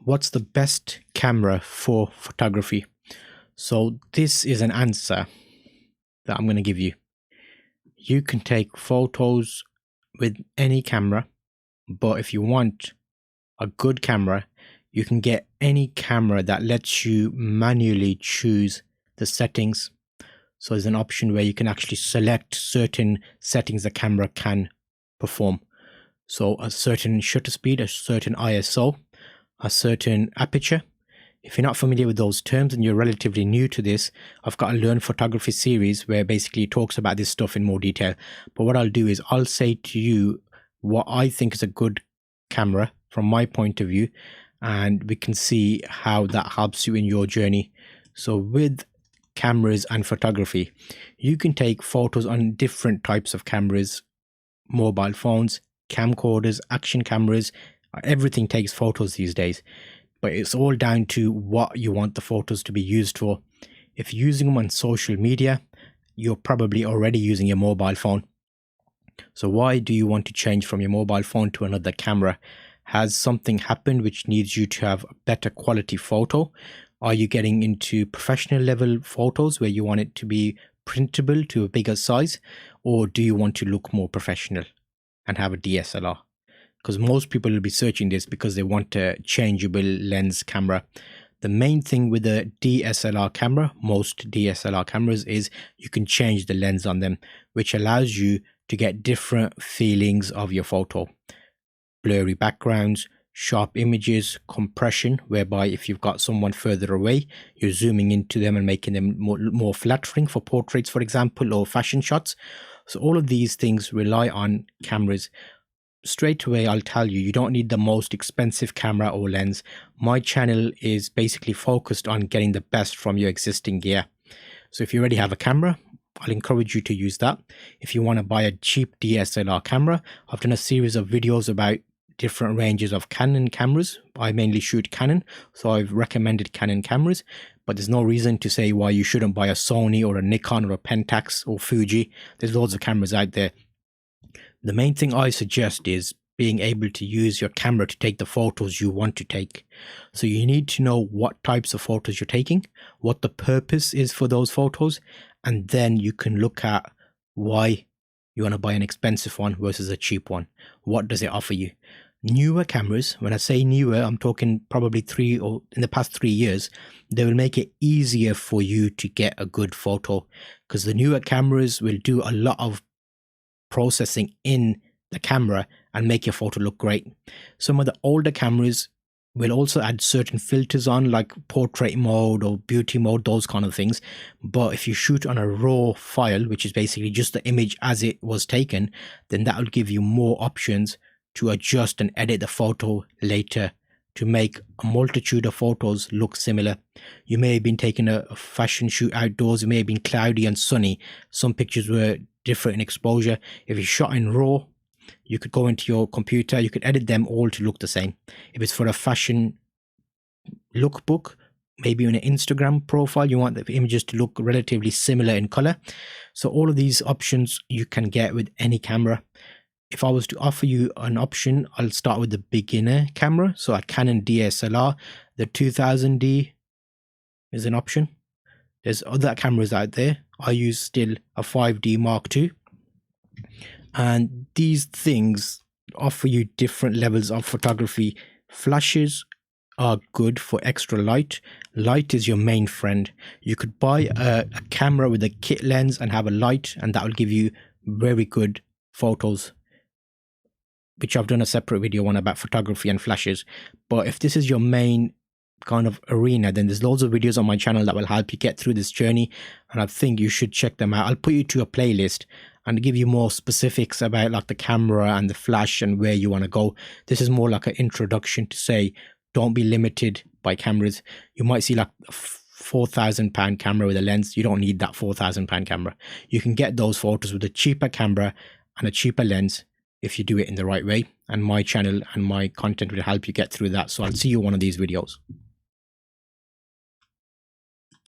What's the best camera for photography? So this is an answer that I'm going to give you. You can take photos with any camera, but if you want a good camera, you can get any camera that lets you manually choose the settings. So there's an option where you can actually select certain settings the camera can perform. So a certain shutter speed, a certain ISO, a certain aperture. If you're not familiar with those terms and you're relatively new to this, I've got a Learn Photography series where basically it talks about this stuff in more detail. But what I'll do is I'll say to you what I think is a good camera from my point of view, and we can see how that helps you in your journey. So with cameras and photography, you can take photos on different types of cameras, mobile phones, camcorders, action cameras. Everything takes photos these days, but it's all down to what you want the photos to be used for. If you're using them on social media, you're probably already using your mobile phone. So why do you want to change from your mobile phone to another camera? Has something happened which needs you to have a better quality photo? Are you getting into professional level photos where you want it to be printable to a bigger size? Or do you want to look more professional and have a DSLR? Because most people will be searching this because they want a changeable lens camera. The main thing with a DSLR camera, most DSLR cameras, is you can change the lens on them, which allows you to get different feelings of your photo. Blurry backgrounds, sharp images, compression, whereby if you've got someone further away, you're zooming into them and making them more flattering for portraits, for example, or fashion shots. So all of these things rely on cameras. Straight away, I'll tell you, you don't need the most expensive camera or lens. My channel is basically focused on getting the best from your existing gear. So if you already have a camera, I'll encourage you to use that. If you want to buy a cheap DSLR camera, I've done a series of videos about different ranges of Canon cameras. I mainly shoot Canon, so I've recommended Canon cameras, but there's no reason to say why you shouldn't buy a Sony or a Nikon or a Pentax or Fuji. There's loads of cameras out there. The main thing I suggest is being able to use your camera to take the photos you want to take. So you need to know what types of photos you're taking, what the purpose is for those photos, and then you can look at why you want to buy an expensive one versus a cheap one. What does it offer you? Newer cameras, when I say newer, I'm talking probably in the past 3 years, they will make it easier for you to get a good photo, because the newer cameras will do a lot of processing in the camera and make your photo look great. Some of the older cameras will also add certain filters on, like portrait mode or beauty mode, those kind of things. But if you shoot on a raw file, which is basically just the image as it was taken, then that will give you more options to adjust and edit the photo later to make a multitude of photos look similar. You may have been taking a fashion shoot outdoors, it may have been cloudy and sunny. Some pictures were different in exposure. If you shot in RAW, you could go into your computer, you could edit them all to look the same. If it's for a fashion lookbook, maybe on an Instagram profile, you want the images to look relatively similar in color. So all of these options you can get with any camera. If I was to offer you an option, I'll start with the beginner camera. So a Canon DSLR, the 2000D is an option. There's other cameras out there. I use still a 5D Mark II. And these things offer you different levels of photography. Flashes are good for extra light. Light is your main friend. You could buy a camera with a kit lens and have a light, and that will give you very good photos, which I've done a separate video on about photography and flashes. But if this is your main kind of arena, then there's loads of videos on my channel that will help you get through this journey, and I think you should check them out. I'll put you to a playlist and give you more specifics about like the camera and the flash and where you want to go. This is more like an introduction to say don't be limited by cameras. You might see like a £4,000 camera with a lens. You don't need that £4,000 camera. You can get those photos with a cheaper camera and a cheaper lens if you do it in the right way, and my channel and my content will help you get through that. So I'll see you in one of these videos.